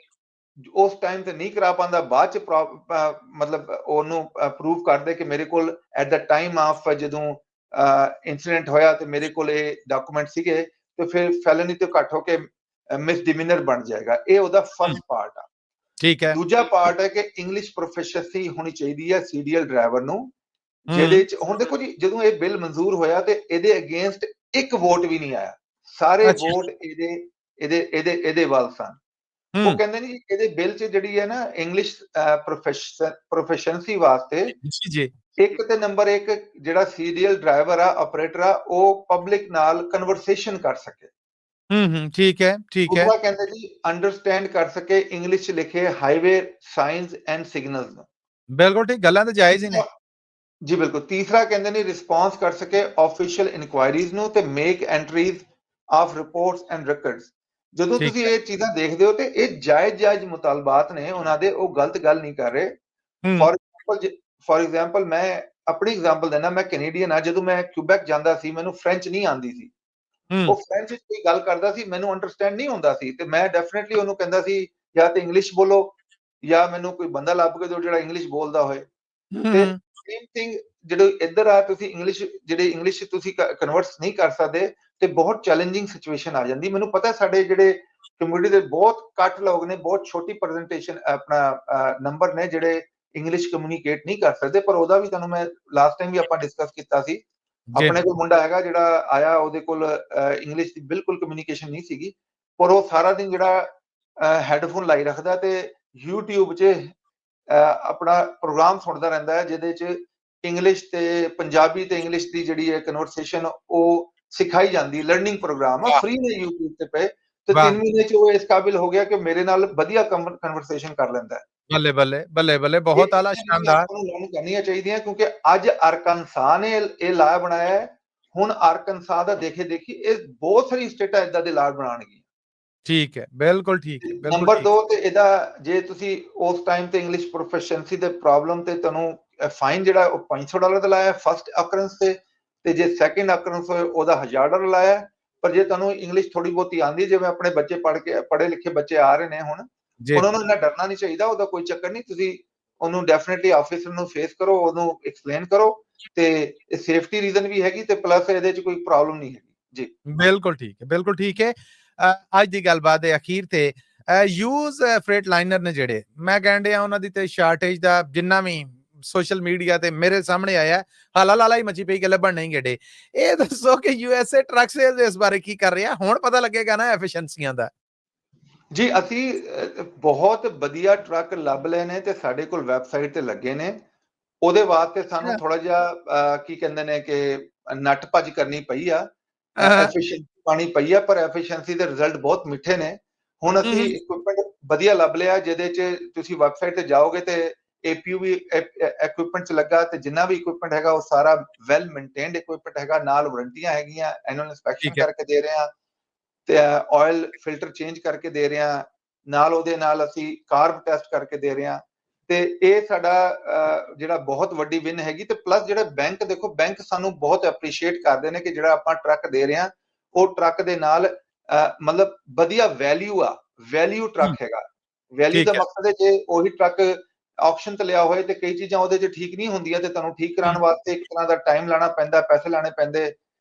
ਉਸ ਟਾਈਮ ਤੇ ਨਹੀਂ ਕਰਾ ਪਾਉਂਦਾ, ਬਾਅਦ ਚ ਮਤਲਬ ਉਹਨੂੰ ਪ੍ਰੂਵ ਕਰਦੇ ਕਿ ਮੇਰੇ ਕੋਲ ਐਟ ਦਾ ਟਾਈਮ ਆਫ ਜਦੋਂ ਇੰਸੀਡੈਂਟ ਹੋਇਆ ਤੇ ਮੇਰੇ ਕੋਲ ਇਹ ਡਾਕੂਮੈਂਟ ਸੀਗੇ, ਤੇ ਫਿਰ ਫੈਲਨੀ ਤੋਂ ਘੱਟ ਹੋ ਕੇ ਮਿਸਡਿਮੀਨਰ ਬਣ ਜਾਏਗਾ। ਇਹ ਉਹਦਾ ਫਸਟ ਪਾਰਟ ਆ। ਠੀਕ ਹੈ ਦੂਜਾ ਪਾਰਟ ਹੈ ਕਿ ਇੰਗਲਿਸ਼ ਪ੍ਰੋਫੀਸ਼ੀਐਂਸੀ ਹੋਣੀ ਚਾਹੀਦੀ ਹੈ CDL ਡਰਾਈਵਰ ਨੂੰ, ਜਿਹਦੇ ਚ ਹੁਣ ਦੇਖੋ ਜੀ ਜਦੋਂ ਇਹ ਬਿੱਲ ਮਨਜ਼ੂਰ ਹੋਇਆ ਤੇ ਇਹਦੇ ਅਗੇਂਸਟ ਇੱਕ ਵੋਟ ਵੀ ਨਹੀਂ ਆਇਆ। ਸਾਰੇ ਅੱਛਾ ਵੋਟ ਇਹਦੇ ਵੱਲ ਸਨ। ਉਹ ਕਹਿੰਦੇ ਨਹੀਂ ਇਹਦੇ ਬਿੱਲ ਚ ਜਿਹੜੀ ਹੈ ਨਾ ਇੰਗਲਿਸ਼ ਪ੍ਰੋਫੀਸ਼ੀਐਂਸੀ ਵਾਸਤੇ ਜੀ ਜੀ ਇੱਕ ਤੇ ਨੰਬਰ ਇੱਕ ਜਿਹੜਾ CDL ਡਰਾਈਵਰ ਆ, ਆਪਰੇਟਰ ਆ, ਉਹ ਪਬਲਿਕ ਨਾਲ ਕਨਵਰਸੇਸ਼ਨ ਕਰ ਸਕੇ। ਠੀਕ ਹੈ ਠੀਕ ਹੈ ਦੂਸਰਾ ਕਹਿੰਦੇ ਜੀ ਅੰਡਰਸਟੈਂਡ ਕਰ ਸਕੇ ਇੰਗਲਿਸ਼ ਚ ਲਿਖੇ ਹਾਈਵੇ ਸਾਈਨਸ ਐਂਡ ਸਿਗਨਲਸ ਨੂੰ। ਬਿਲਕੁਲ ਠੀਕ, ਗੱਲਾਂ ਤਾਂ ਜਾਇਜ਼ ਹੀ ਨੇ। ਜੀ ਬਿਲਕੁਲ। ਤੀਸਰਾ ਕਹਿੰਦੇ ਨੇ ਰਿਸਪੌਂਸ ਕਰ ਸਕੇ ਆਫੀਸ਼ੀਅਲ ਇਨਕੁਆਇਰੀਜ਼ ਨੂੰ ਤੇ make entries of reports and records. ਜਦੋਂ ਠੀਕ ਤੁਸੀਂ ਹੈ ਇਹ ਚੀਜ਼ਾਂ ਦੇਖਦੇ ਹੋ ਤੇ ਇਹ ਜਾਇਜ਼ ਮੁਤਾਲਬਾਤ ਨੇ ਉਹਨਾਂ ਦੇ, ਉਹ ਗਲਤ ਗੱਲ ਨਹੀਂ ਕਰ ਰਹੇ। ਫॉर एग्जांपल ਮੈਂ ਆਪਣੀ ਐਗਜ਼ਾਮਪਲ ਦੇਣਾ, ਮੈਂ ਕੈਨੇਡੀਅਨ ਆ। ਜਦੋਂ ਮੈਂ ਕਿਊਬੈਕ ਜਾਂਦਾ ਸੀ ਮੈਨੂੰ ਫ੍ਰੈਂਚ ਨਹੀਂ ਆਉਂਦੀ ਸੀ। ਉਹ ਫ੍ਰੈਂਚ ਵਿੱਚ ਕੋਈ ਗੱਲ ਕਰਦਾ ਸੀ ਮੈਨੂੰ ਅੰਡਰਸਟੈਂਡ ਨਹੀਂ ਹੁੰਦਾ ਸੀ, ਤੇ ਮੈਂ ਡੈਫੀਨਿਟਲੀ ਉਹਨੂੰ ਕਹਿੰਦਾ ਸੀ ਜਾਂ ਤੇ ਇੰਗਲਿਸ਼ ਬੋਲੋ ਜਾਂ ਮੈਨੂੰ ਕੋਈ ਬੰਦਾ ਲੱਭ ਕੇ ਦਿਓ ਜਿਹੜਾ ਇੰਗਲਿਸ਼ ਬੋਲਦਾ ਹੋਏ। ਤੇ ਸੇਮ ਥਿੰਗ ਜਿਹੜੇ ਇੱਧਰ ਆ, ਤੁਸੀਂ ਇੰਗਲਿਸ਼ ਤੁਸੀਂ ਕਨਵਰਸ ਨਹੀਂ ਕਰ ਸਕਦੇ ਤੇ ਬਹੁਤ ਚੈਲੰਜਿੰਗ ਸਿਚੁਏਸ਼ਨ ਆ ਜਾਂਦੀ। ਮੈਨੂੰ ਪਤਾ ਸਾਡੇ ਜਿਹੜੇ ਕਮਿਊਨਿਟੀ ਦੇ ਬਹੁਤ ਘੱਟ ਲੋਕ ਨੇ, ਬਹੁਤ ਛੋਟੀ ਪ੍ਰੈਜੈਂਟੇਸ਼ਨ ਆਪਣਾ ਨੰਬਰ ਨੇ ਜਿਹੜੇ ਇੰਗਲਿਸ਼ ਕਮਿਊਨੀਕੇਟ ਨਹੀਂ ਕਰ ਸਕਦੇ, ਪਰ ਉਹਦਾ ਵੀ ਤੁਹਾਨੂੰ ਮੈਂ ਲਾਸਟ ਟਾਈਮ ਵੀ ਆਪਾਂ ਡਿਸਕਸ ਕੀਤਾ ਸੀ ਆਪਣੇ ਕੋਲ ਮੁੰਡਾ ਹੈਗਾ ਜਿਹੜਾ ਆਇਆ, ਉਹਦੇ ਕੋਲ ਇੰਗਲਿਸ਼ ਦੀ ਬਿਲਕੁਲ ਕਮਿਊਨੀਕੇਸ਼ਨ ਨਹੀਂ ਸੀਗੀ, ਪਰ ਉਹ ਸਾਰਾ ਦਿਨ ਜਿਹੜਾ ਹੈਡਫੋਨ ਲਾਈ ਰੱਖਦਾ ਤੇ YouTube 'ਚ ਆਪਣਾ ਪ੍ਰੋਗਰਾਮ ਸੁਣਦਾ ਰਹਿੰਦਾ ਹੈ, ਜਿਹਦੇ 'ਚ ਇੰਗਲਿਸ਼ ਤੇ ਪੰਜਾਬੀ ਤੇ ਇੰਗਲਿਸ਼ ਦੀ ਜਿਹੜੀ ਹੈ ਕਨਵਰਸੇਸ਼ਨ ਉਹ ਸਿਖਾਈ ਜਾਂਦੀ। ਲਰਨਿੰਗ ਪ੍ਰੋਗਰਾਮ ਆ, ਫ੍ਰੀ ਨੇ YouTube ਤੇ ਪਏ, ਤੇ 3 ਮਹੀਨੇ 'ਚ ਉਹ ਇਸ ਕਾਬਿਲ ਹੋ ਗਿਆ ਕਿ ਮੇਰੇ ਨਾਲ ਵਧੀਆ ਕਨਵਰਸੇਸ਼ਨ ਕਰ ਲੈਂਦਾ ਹੈ। ਬੱਲੇ ਬੱਲੇ ਬੱਲੇ ਬੱਲੇ, ਇਹ ਬਹੁਤ ਆਲਾ, ਚੀਜ਼ਾਂ ਜਿਹੜੀਆਂ ਸ਼ਾਨਦਾਰ। ਆਪਾਂ ਨੂੰ ਲਰਨ ਕਰਨੀਆਂ ਚਾਹੀਦੀਆਂ, ਕਿਉਂਕਿ ਅੱਜ ਅਰਕਾਨਸਾ ਨੇ ਇਹ ਲਾ ਬਣਾਇਆ ਹੈ। ਹੁਣ ਅਰਕਾਨਸਾ ਦਾ ਦੇਖੇ ਦੇਖੀ ਇਹ ਬਹੁਤ ਸਾਰੀ ਸਟੇਟਾਂ ਇਦਾਂ ਦੇ ਲਾ ਬਣਾਉਣਗੀਆਂ। ਠੀਕ ਹੈ, ਬਿਲਕੁਲ ਠੀਕ ਹੈ, ਬਿਲਕੁਲ ਨੰਬਰ ਠੀਕ 2 ਤੇ ਇਹਦਾ, ਜੇ ਤੁਸੀਂ ਉਸ ਟਾਈਮ ਤੇ ਇੰਗਲਿਸ਼ ਪ੍ਰੋਫੀਸ਼ੀਐਂਸੀ ਦੇ ਪ੍ਰੋਬਲਮ ਤੇ ਤੁਹਾਨੂੰ ਫਾਈਨ ਜਿਹੜਾ ਉਹ $500 ਦਾ ਲਾਇਆ ਫਸਟ ਅਕਰੈਂਸ ਤੇ ਜੇ ਸੈਕੰਡ ਅਕਰੈਂਸ ਹੋਏ ਉਹਦਾ $1000 ਲਾਇਆ। ਪਰ ਜੇ ਤੁਹਾਨੂੰ ਇੰਗਲਿਸ਼ ਥੋੜੀ ਬਹੁਤੀ ਆਉਂਦੀ, ਜਿਵੇਂ ਆਪਣੇ ਬੱਚੇ ਪੜ੍ਹੇ ਲਿਖੇ ਬੱਚੇ ਆ ਰਹੇ ਨੇ ਹੁਣ, ਜੀ। ਉਹਨਾਂ ਨੂੰ ਇੰਨਾ ਡਰਨਾ ਨਹੀਂ ਚਾਹੀਦਾ, ਉਹਦਾ ਕੋਈ ਚੱਕਰ ਨਹੀਂ। ਤੁਸੀਂ ਉਹਨੂੰ ਡੈਫੀਨਿਟਲੀ ਆਫਿਸਰ ਨੂੰ ਫੇਸ ਕਰੋ, ਉਹਨੂੰ ਐਕਸਪਲੇਨ ਕਰੋ, ਤੇ ਸੇਫਟੀ ਰੀਜ਼ਨ ਵੀ ਹੈਗੀ, ਤੇ ਪਲੱਸ ਇਹਦੇ 'ਚ ਕੋਈ ਪ੍ਰੋਬਲਮ ਨਹੀਂ ਹੈਗੀ ਜੀ। ਬਿਲਕੁਲ ਠੀਕ ਹੈ, ਬਿਲਕੁਲ ਠੀਕ ਹੈ। ਅੱਜ ਦੀ ਗੱਲਬਾਤ ਦੇ ਅਖੀਰ ਤੇ ਯੂਜ਼ ਫਰੇਟ ਲਾਈਨਰ ਨੇ ਜਿਹੜੇ, ਮੈਂ ਕਹਿਣ ਡਿਆ ਉਹਨਾਂ ਦੀ ਤੇ ਸ਼ਾਰਟੇਜ ਦਾ ਜਿੰਨਾ ਵੀ ਸੋਸ਼ਲ ਮੀਡੀਆ ਤੇ ਮੇਰੇ ਸਾਹਮਣੇ ਆਇਆ, ਹਾਲਾ ਲਾਲਾ ਹੀ ਮਚੀ ਪਈ, ਗੱਲੇ ਬਣ ਨਹੀਂ ਗੇੜੇ। ਇਹ ਦੱਸੋ ਕਿ USA ਟਰੱਕ ਸੇਲਸ ਇਸ ਬਾਰੇ ਕੀ ਕਰ ਰਿਹਾ? ਹੁਣ ਪਤਾ ਲੱਗੇਗਾ ਨਾ ਐਫੀਸ਼ੀਐਂਸੀਆਂ ਦਾ। ਜੀ ਅਸੀਂ ਬਹੁਤ ਵਧੀਆ ਟਰੱਕ ਲੱਭ ਲਏ ਨੇ ਤੇ ਸਾਡੇ ਕੋਲ ਵੈਬਸਾਈਟ ਤੇ ਲੱਗੇ ਨੇ। ਉਹਦੇ ਵਾਸਤੇ ਸਾਨੂੰ ਥੋੜਾ ਜਿਹਾ ਕੀ ਕਹਿੰਦੇ ਨੇ ਕਿ ਨੱਠ ਭੱਜ ਕਰਨੀ ਪਈ ਆ, ਐਫੀਸ਼ੀਐਂਸੀ ਪਾਣੀ ਪਈ ਆ, ਪਰ ਐਫੀਸ਼ੀਐਂਸੀ ਦੇ ਰਿਜ਼ਲਟ ਬਹੁਤ ਮਿੱਠੇ ਨੇ। ਹੁਣ ਅਸੀਂ ਇਕਵਿਪਮੈਂਟ ਵਧੀਆ ਲੱਭ ਲਿਆ, ਜਿਹਦੇ 'ਚ ਤੁਸੀਂ ਵੈਬਸਾਈਟ ਤੇ ਜਾਓਗੇ ਤੇ APU ਵੀ ਇਕਵਿਪਮੈਂਟ 'ਚ ਲੱਗਾ, ਤੇ ਜਿੰਨਾ ਵੀ ਇਕਵਿਪਮੈਂਟ ਹੈਗਾ ਉਹ ਸਾਰਾ ਵੈਲ ਮੇਨਟੇਨਡ ਇਕਵਿਪਮੈਂਟ ਹੈਗਾ, ਨਾਲ ਵਾਰੰਟੀਆਂ ਹੈਗੀਆਂ, ਐਨੂਅਲ ਇੰਸਪੈਕਸ਼ਨ ਠੀਕ ਹੈ, ਕਰਕੇ ਦੇ ਰਹੇ ਹਾਂ, ਤੇ ਆਇਲ ਫਿਲਟਰ ਚੇਂਜ ਕਰਕੇ ਦੇ ਰਹੇ ਹਾਂ, ਨਾਲ ਉਹਦੇ ਨਾਲ ਅਸੀਂ ਕਾਰਬ ਟੈਸਟ ਕਰਕੇ ਦੇ ਰਹੇ ਹਾਂ। ਤੇ ਇਹ ਸਾਡਾ ਜਿਹੜਾ ਬਹੁਤ ਵੱਡੀ ਵਿਨ ਹੈਗੀ। ਤੇ ਪਲੱਸ ਜਿਹੜੇ ਬੈਂਕ, ਦੇਖੋ ਬੈਂਕ ਸਾਨੂੰ ਬਹੁਤ ਐਪਰੀਸ਼ੀਏਟ ਕਰਦੇ ਨੇ ਕਿ ਜਿਹੜਾ ਆਪਾਂ ਟਰੱਕ ਦੇ ਰਹੇ ਹਾਂ, ਉਹ ਟਰੱਕ ਦੇ ਨਾਲ ਮਤਲਬ ਵਧੀਆ ਵੈਲਿਊ ਆ, ਵੈਲਿਊ ਟਰੱਕ ਹੈਗਾ। ਵੈਲਿਊ ਦਾ ਠੀਕ ਹੈ। ਮਕਸਦ ਹੈ ਜੇ ਉਹੀ ਟਰੱਕ ਆਕਸ਼ਨ ਤੇ ਲਿਆ ਹੋਏ ਤੇ ਕਈ ਚੀਜ਼ਾਂ ਉਹਦੇ 'ਚ ਠੀਕ ਨਹੀਂ ਹੁੰਦੀਆਂ, ਤੇ ਤੁਹਾਨੂੰ ਠੀਕ ਕਰਾਉਣ ਵਾਸਤੇ ਇੱਕ ਤਰ੍ਹਾਂ ਦਾ ਟਾਈਮ ਲਾਣਾ ਪੈਂਦਾ, ਪੈਸੇ ਲਾਣੇ ਪੈਂਦੇ।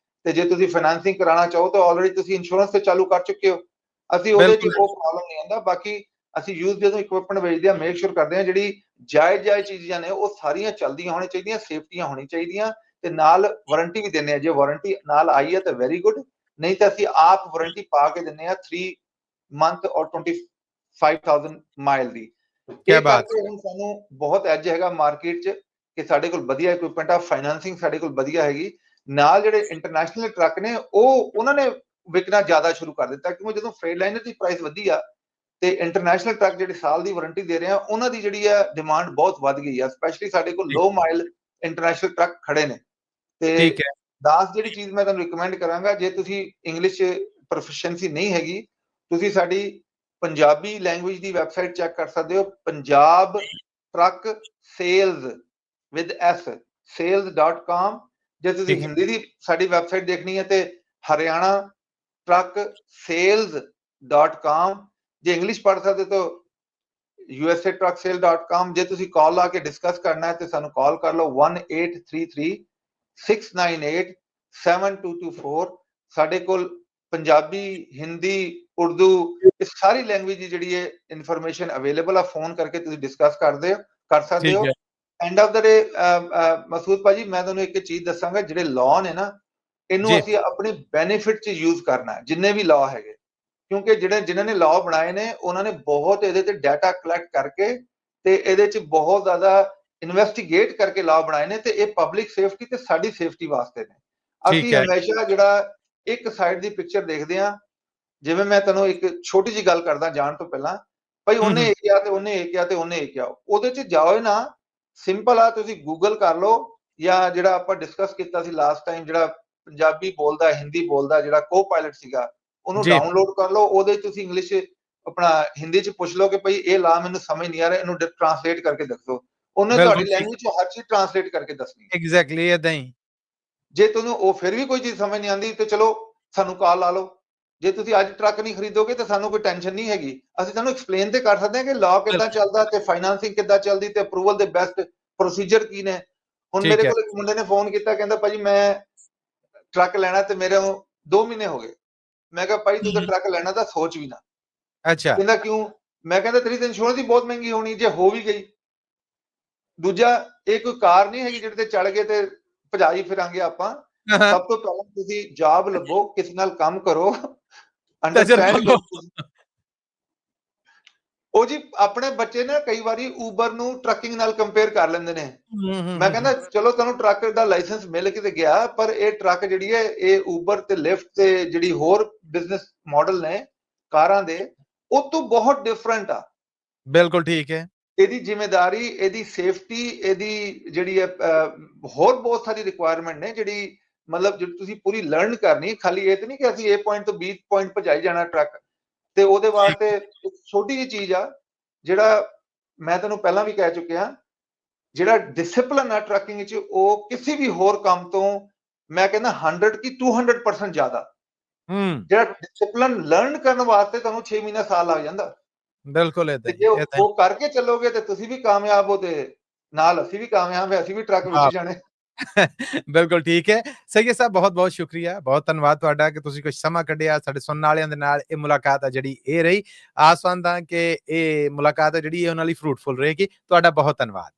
ਤੇ ਜੇ ਤੁਸੀਂ ਫਾਈਨੈਂਸਿੰਗ ਕਰਾਉਣਾ ਚਾਹੋ ਤਾਂ ਆਲਰੇਡੀ ਤੁਸੀਂ ਇੰਸ਼ੋਰੈਂਸ ਤੇ ਚਾਲੂ ਕਰ ਚੁੱਕੇ ਹੋ। ਅਸੀਂ ਉਹਦੇ 'ਚ ਬਿਲਕੁਲ ਉਹ ਪ੍ਰੋਬਲਮ ਨਹੀਂ ਆਉਂਦਾ। ਬਾਕੀ ਅਸੀਂ ਯੂਜ਼ ਜਦੋਂ ਇਕਵਿਪਮੈਂਟ ਵੇਚਦੇ ਆ, ਮੇਕ ਸ਼ੋਰ ਕਰਦੇ ਆ ਜਿਹੜੀ ਜਾਇਜ਼ ਚੀਜ਼ਾਂ ਨੇ ਉਹ ਸਾਰੀਆਂ ਚੱਲਦੀਆਂ ਹੋਣੀਆਂ ਚਾਹੀਦੀਆਂ, ਸੇਫਟੀਆਂ ਹੋਣੀਆਂ ਚਾਹੀਦੀਆਂ, ਤੇ ਨਾਲ ਵਾਰੰਟੀ ਵੀ ਦਿੰਦੇ ਆ। ਜੇ ਵਾਰੰਟੀ ਨਾਲ ਆਈ ਹੈ ਤਾਂ ਵੈਰੀ ਗੁੱਡ, ਨਹੀਂ ਤਾਂ ਅਸੀਂ ਆਪ ਵਾਰੰਟੀ ਪਾ ਕੇ ਦਿੰਦੇ ਆ 3 ਮੰਥ ਔਰ 25,000 ਮਾਈਲ ਦੀ। ਕੀ ਇਹ ਬਾਤ। ਕਰਕੇ ਹੁਣ ਸਾਨੂੰ ਬਹੁਤ ਐਜ ਹੈਗਾ ਮਾਰਕੀਟ 'ਚ ਕਿ ਸਾਡੇ ਕੋਲ ਵਧੀਆ ਇਕਵਿਪਮੈਂਟ ਆ, ਫਾਈਨੈਂਸਿੰਗ ਸਾਡੇ ਕੋਲ ਵਧੀਆ ਹੈਗੀ। ਨਾਲ ਜਿਹੜੇ ਇੰਟਰਨੈਸ਼ਨਲ ਟਰੱਕ ਨੇ ਉਹ ਉਹਨਾਂ ਨੇ ਵਿਕਣਾ ਜ਼ਿਆਦਾ ਸ਼ੁਰੂ ਕਰ ਦਿੱਤਾ, ਕਿਉਂਕਿ ਜਦੋਂ ਫਰੇਟ ਲਾਈਨਰ ਦੀ ਪ੍ਰਾਈਸ ਵਧੀ ਆ ਤੇ ਇੰਟਰਨੈਸ਼ਨਲ ਟਰੱਕ ਜਿਹੜੇ ਸਾਲ ਦੀ ਵਾਰੰਟੀ ਦੇ ਰਹੇ ਆ, ਉਹਨਾਂ ਦੀ ਜਿਹੜੀ ਹੈ ਡਿਮਾਂਡ ਬਹੁਤ ਵੱਧ ਗਈ ਆ। ਸਪੈਸ਼ਲੀ ਸਾਡੇ ਕੋਲ ਲੋ ਮਾਈਲ ਇੰਟਰਨੈਸ਼ਨਲ ਟਰੱਕ ਖੜੇ ਨੇ। ਤੇ ਠੀਕ ਹੈ। ਦਾਸ, ਜਿਹੜੀ ਚੀਜ਼ ਮੈਂ ਤੁਹਾਨੂੰ ਰਿਕਮੈਂਡ ਕਰਾਂਗਾ, ਜੇ ਤੁਸੀਂ ਇੰਗਲਿਸ਼ ਪ੍ਰੋਫੀਸ਼ੀਐਂਸੀ ਨਹੀਂ ਹੈਗੀ, ਤੁਸੀਂ ਸਾਡੀ ਪੰਜਾਬੀ ਲੈਂਗੁਏਜ ਦੀ ਵੈਬਸਾਈਟ ਚੈੱਕ ਕਰ ਸਕਦੇ ਹੋ, Punjab truck sales with S sales.com। ਜੇ ਤੁਸੀਂ ਠੀਕ ਹੈ। ਹਿੰਦੀ ਦੀ ਸਾਡੀ ਵੈਬਸਾਈਟ ਦੇਖਣੀ ਹੈ ਤੇ ਹਰਿਆਣਾ ਟਰੱਕ sales.com। ਜੇ ਇੰਗਲਿਸ਼ ਪੜ੍ਹ ਸਕਦੇ ਤਾਂ USA truck sale.com। ਜੇ ਤੁਸੀਂ ਕਾਲ ਲਾ ਕੇ ਡਿਸਕਸ ਕਰਨਾ ਹੈ ਤੇ ਸਾਨੂੰ ਕਾਲ ਕਰ ਲਓ 1833-698-7224। ਸਾਡੇ ਕੋਲ ਪੰਜਾਬੀ, ਹਿੰਦੀ, ਉਰਦੂ, ਇਹ ਸਾਰੀ ਲੈਂਗੁਏਜ ਦੀ ਜਿਹੜੀ ਹੈ ਇਨਫੋਰਮੇਸ਼ਨ ਅਵੇਲੇਬਲ ਆ। ਫੋਨ ਕਰਕੇ ਤੁਸੀਂ ਡਿਸਕਸ ਕਰ ਸਕਦੇ ਠੀਕ ਹੋ। ਹੈ ਐਂਡ ਆਫ ਦਾ ਡੇ ਮਸੂਦ ਭਾਜੀ, ਮੈਂ ਤੁਹਾਨੂੰ ਇੱਕ ਚੀਜ਼ ਦੱਸਾਂਗਾ, ਜਿਹੜੇ ਲਾਅ ਨੇ ਨਾ, ਇਹਨੂੰ ਜੀ। ਅਸੀਂ ਆਪਣੇ ਬੈਨੀਫਿਟ 'ਚ ਯੂਜ਼ ਕਰਨਾ ਹੈ, ਜਿੰਨੇ ਵੀ ਲਾਅ ਹੈਗੇ। ਕਿਉਂਕਿ ਜਿਨ੍ਹਾਂ ਨੇ ਲਾਅ ਬਣਾਏ ਨੇ ਉਹਨਾਂ ਨੇ ਬਹੁਤ ਇਹਦੇ ਤੇ ਡਾਟਾ ਕਲੈਕਟ ਕਰਕੇ ਤੇ ਇਹਦੇ 'ਚ ਬਹੁਤ ਜ਼ਿਆਦਾ ਇਨਵੈਸਟੀਗੇਟ ਕਰਕੇ ਲਾਅ ਬਣਾਏ ਨੇ, ਤੇ ਇਹ ਪਬਲਿਕ ਸੇਫਟੀ ਤੇ ਸਾਡੀ ਸੇਫਟੀ ਵਾਸਤੇ ਨੇ। ਠੀਕ ਅਸੀਂ ਹੈ। ਹਮੇਸ਼ਾ ਜਿਹੜਾ ਇੱਕ ਸਾਈਡ ਦੀ ਪਿਕਚਰ ਦੇਖਦੇ ਹਾਂ, ਜਿਵੇਂ ਮੈਂ ਤੁਹਾਨੂੰ ਇੱਕ ਛੋਟੀ ਜਿਹੀ ਗੱਲ ਕਰਦਾ ਜਾਣ ਤੋਂ ਪਹਿਲਾਂ, ਭਾਈ ਉਹਨੇ ਇਹ ਕਿਹਾ ਤੇ ਉਹਨੇ ਇਹ ਕਿਹਾ ਤੇ ਉਹਨੇ ਇਹ ਕਿਹਾ, ਉਹਦੇ 'ਚ ਜਾਓ ਨਾ। ਸਿੰਪਲ ਆ, ਤੁਸੀਂ ਗੂਗਲ ਕਰ ਲਓ, ਜਾਂ ਜਿਹੜਾ ਆਪਾਂ ਡਿਸਕਸ ਕੀਤਾ ਸੀ ਲਾਸਟ ਟਾਈਮ, ਜਿਹੜਾ ਪੰਜਾਬੀ ਬੋਲਦਾ, ਹਿੰਦੀ ਬੋਲਦਾ, ਜਿਹੜਾ ਕੋ ਪਾਇਲਟ ਸੀਗਾ, ਉਹਨੂੰ ਜੀ। ਡਾਊਨਲੋਡ ਕਰ ਲਓ। ਉਹਦੇ 'ਚ ਤੁਸੀਂ ਇੰਗਲਿਸ਼ ਆਪਣਾ ਹਿੰਦੀ 'ਚ ਪੁੱਛ ਲਓ ਕਿ ਭਾਈ ਇਹ ਲਾ ਮੈਨੂੰ ਸਮਝ ਨਹੀਂ ਆ ਰਿਹਾ, ਇਹਨੂੰ ਟ੍ਰਾਂਸਲੇਟ ਕਰਕੇ ਦੱਸੋ। ਉਹਨੇ ਤੁਹਾਡੀ ਬਿਲਕੁਲ ਠੀਕ। ਲੈਂਗੁਏਜ 'ਚ ਹਰ ਚੀਜ਼ ਟ੍ਰਾਂਸਲੇਟ ਕਰਕੇ ਦੱਸਣੀ। ਐਗਜ਼ੈਕਟਲੀ ਏਦਾਂ ਹੀ। ਜੇ ਤੁਹਾਨੂੰ ਉਹ ਫਿਰ ਵੀ ਕੋਈ ਚੀਜ਼ ਸਮਝ ਨਹੀਂ ਆਉਂਦੀ ਤੇ ਚਲੋ ਸਾਨੂੰ ਕਾਲ ਲਾ ਲਓ। ਜੇ ਤੁਸੀਂ ਅੱਜ ਟਰੱਕ ਨਹੀਂ ਖਰੀਦੋਗੇ ਤਾਂ ਸਾਨੂੰ ਕੋਈ ਟੈਨਸ਼ਨ ਨਹੀਂ ਹੈਗੀ, ਅਸੀਂ ਤੁਹਾਨੂੰ ਐਕਸਪਲੇਨ ਤੇ ਕਰ ਸਕਦੇ ਹਾਂ ਕਿ ਲਾਅ ਕਿੱਦਾਂ ਬਿਲਕੁਲ ਚੱਲਦਾ ਤੇ ਫਾਈਨਾਂਸਿੰਗ ਕਿੱਦਾਂ ਚੱਲਦੀ ਤੇ ਅਪਰੂਵਲ ਦੇ ਬੈਸਟ ਪ੍ਰੋਸੀਜਰ ਕੀ ਨੇ। ਹੁਣ ਮੇਰੇ ਠੀਕ ਹੈ। ਕੋਲ ਇੱਕ ਮੁੰਡੇ ਨੇ ਫੋਨ ਕੀਤਾ, ਕਹਿੰਦਾ ਭਾਜੀ ਮੈਂ ਟਰੱਕ ਲੈਣਾ ਤੇ ਮੇਰੇ 2 ਮਹੀਨੇ ਹੋ ਗਏ। ਮੈਂ ਕਿਹਾ ਭਾਈ ਤੂੰ ਤਾਂ ਟਰੱਕ ਲੈਣਾ ਤਾਂ ਸੋਚ ਵੀ ਨਾ। ਅੱਛਾ। ਕਹਿੰਦਾ ਕਿਉਂ? ਮੈਂ ਕਹਿੰਦਾ ਤੇਰੀ ਤਾਂ ਇੰਸ਼ੋਰੈਂਸ ਹੀ ਬਹੁਤ ਮਹਿੰਗੀ ਹੋਣੀ ਜੇ ਹੋ ਵੀ ਗਈ। ਦੂਜਾ, ਇਹ ਕੋਈ ਕਾਰ ਨਹੀਂ ਹੈਗੀ ਜਿਹੜੇ ਤੇ ਚੜ ਗਏ ਤੇ ਭਜਾਈ ਫਿਰਾਂਗੇ ਆਪਾਂ। ਸਭ ਤੋਂ ਪਹਿਲਾਂ ਤੁਸੀਂ ਜੌਬ ਲੱਭੋ, ਕਿਸੇ ਨਾਲ ਕੰਮ ਕਰੋ, ਤਜਰਬਾ ਅੰਡਰਸਟੈਂਡ ਲਓ। ਕਰੋ। ਉਹ ਜੀ ਆਪਣੇ ਬੱਚੇ ਨਾ ਕਈ ਵਾਰੀ ਊਬਰ ਨੂੰ ਟਰੱਕਿੰਗ ਨਾਲ ਕੰਪੇਅਰ ਕਰ ਲੈਂਦੇ ਨੇ। ਮੈਂ ਕਹਿੰਦਾ ਚਲੋ ਤੁਹਾਨੂੰ ਟਰੱਕ ਦਾ ਲਾਇਸੈਂਸ ਮਿਲ ਕੇ ਤੇ ਗਿਆ, ਪਰ ਇਹ ਟਰੱਕ ਜਿਹੜੀ ਹੈ ਇਹ ਊਬਰ ਤੇ ਲਿਫਟ ਤੇ ਜਿਹੜੀ ਹੋਰ ਬਿਜ਼ਨਸ ਮਾਡਲ ਨੇ ਕਾਰਾਂ ਦੇ, ਉਹ ਤੋਂ ਬਹੁਤ ਡਿਫਰੈਂਟ ਆ। ਬਿਲਕੁਲ ਠੀਕ ਹੈ। ਇਹਦੀ ਜ਼ਿੰਮੇਦਾਰੀ, ਇਹਦੀ ਸੇਫਟੀ, ਇਹਦੀ ਜਿਹੜੀ ਹੈ ਹੋਰ ਬਹੁਤ ਸਾਰੀ ਰਿਕੁਆਇਰਮੈਂਟ ਨੇ ਜਿਹੜੀ ਮਤਲਬ ਜਿਹੜੀ ਤੁਸੀਂ ਪੂਰੀ ਲਰਨ ਕਰਨੀ। ਖਾਲੀ ਇਹ ਤੇ ਨਹੀਂ ਕਿ ਅਸੀਂ A ਪੁਆਇੰਟ ਤੋਂ B ਪੁਆਇੰਟ ਪਹੁੰਚਾਈ ਜਾਣਾ ਟਰੱਕ, ਤੇ ਉਹਦੇ ਵਾਸਤੇ ਇੱਕ ਛੋਟੀ ਜਿਹੀ ਚੀਜ਼ ਆ ਜਿਹੜਾ ਮੈਂ ਤੁਹਾਨੂੰ ਪਹਿਲਾਂ ਵੀ ਕਹਿ ਚੁੱਕਿਆ, ਜਿਹੜਾ ਡਿਸਪਲਿਨ ਆ ਟਰੱਕਿੰਗ 'ਚ ਉਹ ਕਿਸੇ ਵੀ ਹੋਰ ਕੰਮ ਤੋਂ ਮੈਂ ਕਹਿੰਦਾ 100 ਕੀ 200% ਜ਼ਿਆਦਾ। ਜਿਹੜਾ ਡਿਸਪਲਿਨ ਲਰਨ ਕਰਨ ਵਾਸਤੇ ਤੁਹਾਨੂੰ 6 ਮਹੀਨੇ ਸਾਲ ਲੱਗ ਜਾਂਦਾ, ਬਿਲਕੁਲ ਤੇ ਏਦਾਂ ਹੀ ਜੇ ਏਦਾਂ ਹੀ। ਉਹ ਕਰਕੇ ਚੱਲੋਗੇ ਤੇ ਤੁਸੀਂ ਵੀ ਕਾਮਯਾਬ ਹੋ, ਤੇ ਨਾਲ ਅਸੀਂ ਵੀ ਕਾਮਯਾਬ ਹੈ, ਅਸੀਂ ਵੀ ਟਰੱਕ ਵਿੱਚ ਹਾਂ। ਜਾਣੇ। ਬਿਲਕੁਲ ਠੀਕ ਹੈ। ਸਹੀਦ ਸਾਹਿਬ ਬਹੁਤ-ਬਹੁਤ ਸ਼ੁਕਰੀਆ, ਬਹੁਤ ਧੰਨਵਾਦ ਤੁਹਾਡਾ ਕਿ ਤੁਸੀਂ ਕੁਝ ਸਮਾਂ ਕੱਢਿਆ ਸਾਡੇ ਸੁਣਨ ਵਾਲਿਆਂ ਦੇ ਨਾਲ। ਇਹ ਮੁਲਾਕਾਤ ਆ ਜਿਹੜੀ ਇਹ ਰਹੀ। ਆਸਵੰਦ ਹਾਂ ਕਿ ਇਹ ਮੁਲਾਕਾਤ ਹੈ ਜਿਹੜੀ ਉਹਨਾਂ ਲਈ ਫਰੂਟਫੁਲ ਰਹੇਗੀ। ਤੁਹਾਡਾ ਬਹੁਤ ਧੰਨਵਾਦ।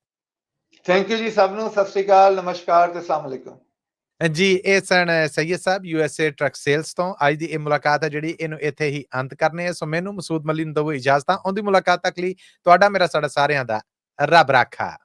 ਥੈਂਕ ਯੂ ਜੀ ਸਭ ਨੂੰ। ਸਤਿ ਸ੍ਰੀ ਅਕਾਲ, ਨਮਸਕਾਰ ਤੇ ਅਸਲਾਮ ਅਲੈਕੁਮ। ਜੀ, ਇਹ ਸਨ ਸਈਦ ਸਾਹਿਬ USA ਟਰੱਕ ਸੇਲਸ ਤੋਂ। ਅੱਜ ਦੀ ਇਹ ਮੁਲਾਕਾਤ ਹੈ ਜਿਹੜੀ ਇਹਨੂੰ ਇੱਥੇ ਹੀ ਅੰਤ ਕਰਨੇ ਆ। ਸੋ ਮੈਨੂੰ ਮਸੂਦ ਮੱਲੀ ਨੂੰ ਦਵੋ ਇਜਾਜ਼ਤਾਂ। ਆਉਂਦੀ ਮੁਲਾਕਾਤ ਤੱਕ ਲਈ ਤੁਹਾਡਾ ਮੇਰਾ ਸਾਡਾ ਸਾਰਿਆਂ ਦਾ ਰੱਬ ਰਾਖਾ।